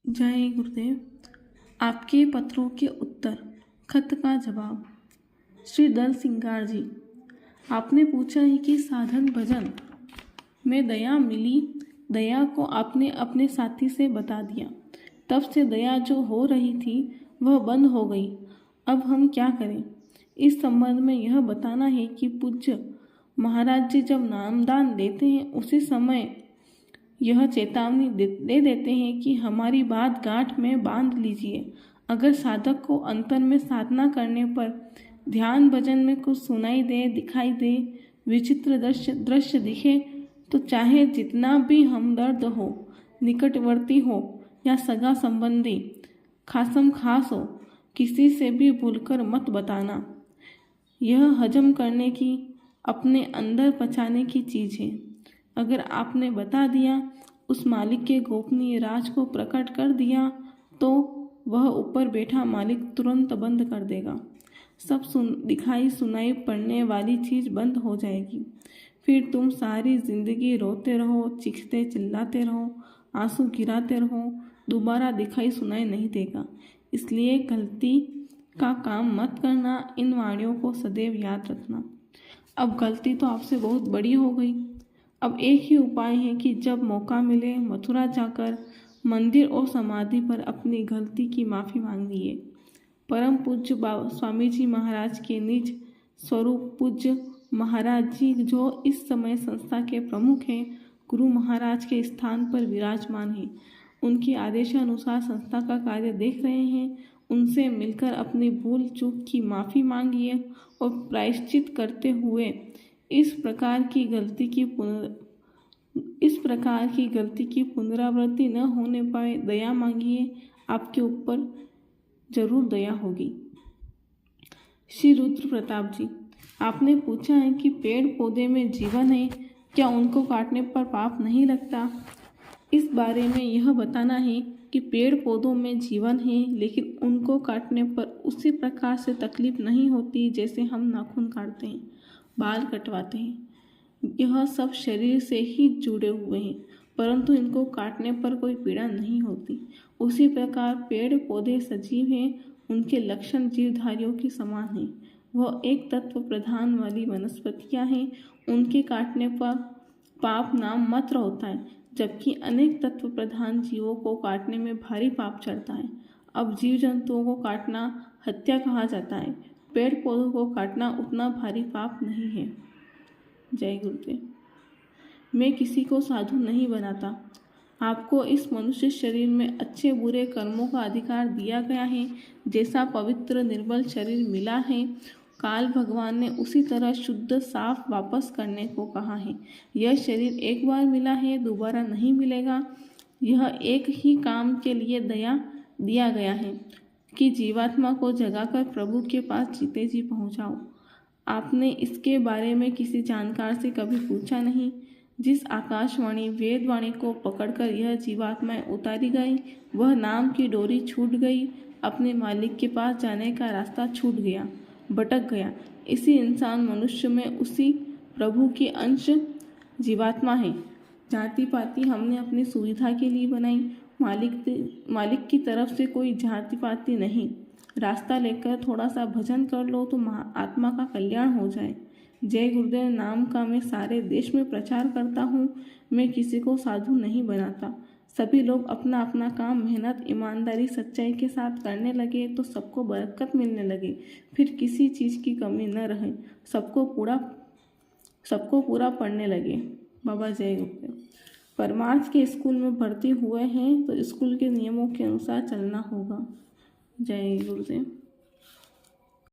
जय गुरुदेव। आपके पत्रों के उत्तर, खत का जवाब। श्री दल सिंगार जी, आपने पूछा है कि साधन भजन में दया मिली। दया को आपने अपने साथी से बता दिया। तब से दया जो हो रही थी वह बंद हो गई। अब हम क्या करें? इस संबंध में यह बताना है कि पूज्य महाराज जी जब नामदान देते हैं उसी समय यह चेतावनी दे देते हैं कि हमारी बात गांठ में बांध लीजिए। अगर साधक को अंतर में साधना करने पर ध्यान भजन में कुछ सुनाई दे, दिखाई दे, विचित्र दृश्य दिखे तो चाहे जितना भी हमदर्द हो, निकटवर्ती हो या सगा संबंधी, खासम खास हो, किसी से भी भूलकर मत बताना। यह हजम करने की, अपने अंदर पचाने की चीज है। अगर आपने बता दिया, उस मालिक के गोपनीय राज को प्रकट कर दिया तो वह ऊपर बैठा मालिक तुरंत बंद कर देगा। सब दिखाई सुनाई पड़ने वाली चीज बंद हो जाएगी। फिर तुम सारी जिंदगी रोते रहो, चीखते चिल्लाते रहो, आंसू गिराते रहो, दोबारा दिखाई सुनाई नहीं देगा। इसलिए गलती का काम मत करना। इन वाणियों को सदैव याद रखना। अब गलती तो आपसे बहुत बड़ी हो गई। अब एक ही उपाय है कि जब मौका मिले मथुरा जाकर मंदिर और समाधि पर अपनी गलती की माफ़ी मांगिए। परम पूज्य स्वामी जी महाराज के निज स्वरूप पूज्य महाराज जी जो इस समय संस्था के प्रमुख हैं, गुरु महाराज के स्थान पर विराजमान हैं। उनके आदेशानुसार संस्था का कार्य देख रहे हैं। उनसे मिलकर अपनी भूल चूक की माफ़ी मांगिए और प्रायश्चित करते हुए इस प्रकार की गलती की पुनरावृत्ति न होने पाए दया मांगिए। आपके ऊपर जरूर दया होगी। श्री रुद्र प्रताप जी, आपने पूछा है कि पेड़ पौधे में जीवन है, क्या उनको काटने पर पाप नहीं लगता? इस बारे में यह बताना है कि पेड़ पौधों में जीवन है, लेकिन उनको काटने पर उसी प्रकार से तकलीफ नहीं होती जैसे हम नाखून काटते हैं, बाल कटवाते हैं। यह सब शरीर से ही जुड़े हुए हैं, परंतु इनको काटने पर कोई पीड़ा नहीं होती। उसी प्रकार पेड़ पौधे सजीव हैं, उनके लक्षण जीवधारियों के समान हैं। वह एक तत्व प्रधान वाली वनस्पतियां हैं। उनके काटने पर पाप नाम मात्र होता है, जबकि अनेक तत्व प्रधान जीवों को काटने में भारी पाप चढ़ता है। अब जीव जंतुओं को काटना हत्या कहा जाता है, पेड़ पौधों को काटना उतना भारी पाप नहीं है। जय गुरुदेव। मैं किसी को साधु नहीं बनाता। आपको इस मनुष्य शरीर में अच्छे बुरे कर्मों का अधिकार दिया गया है। जैसा पवित्र निर्मल शरीर मिला है, काल भगवान ने उसी तरह शुद्ध साफ वापस करने को कहा है। यह शरीर एक बार मिला है, दोबारा नहीं मिलेगा। यह एक ही काम के लिए दिया गया है कि जीवात्मा को जगाकर प्रभु के पास जीते जी पहुँचाओ। आपने इसके बारे में किसी जानकार से कभी पूछा नहीं। जिस आकाशवाणी वेदवाणी को पकड़कर यह जीवात्माएं उतारी गई, वह नाम की डोरी छूट गई, अपने मालिक के पास जाने का रास्ता छूट गया, भटक गया। इसी इंसान मनुष्य में उसी प्रभु के अंश जीवात्मा है। जाति पाति हमने अपनी सुविधा के लिए बनाई, मालिक की तरफ से कोई जाति पाति नहीं। रास्ता लेकर थोड़ा सा भजन कर लो तो आत्मा का कल्याण हो जाए। जय गुरुदेव नाम का मैं सारे देश में प्रचार करता हूँ। मैं किसी को साधु नहीं बनाता। सभी लोग अपना अपना काम मेहनत, ईमानदारी, सच्चाई के साथ करने लगे तो सबको बरकत मिलने लगे। फिर किसी चीज़ की कमी न रहे, सबको पूरा पढ़ने लगे। बाबा जय गुरुदेव। परमार्थ के स्कूल में भर्ती हुए हैं तो स्कूल के नियमों के अनुसार चलना होगा। जय गुरुदेव।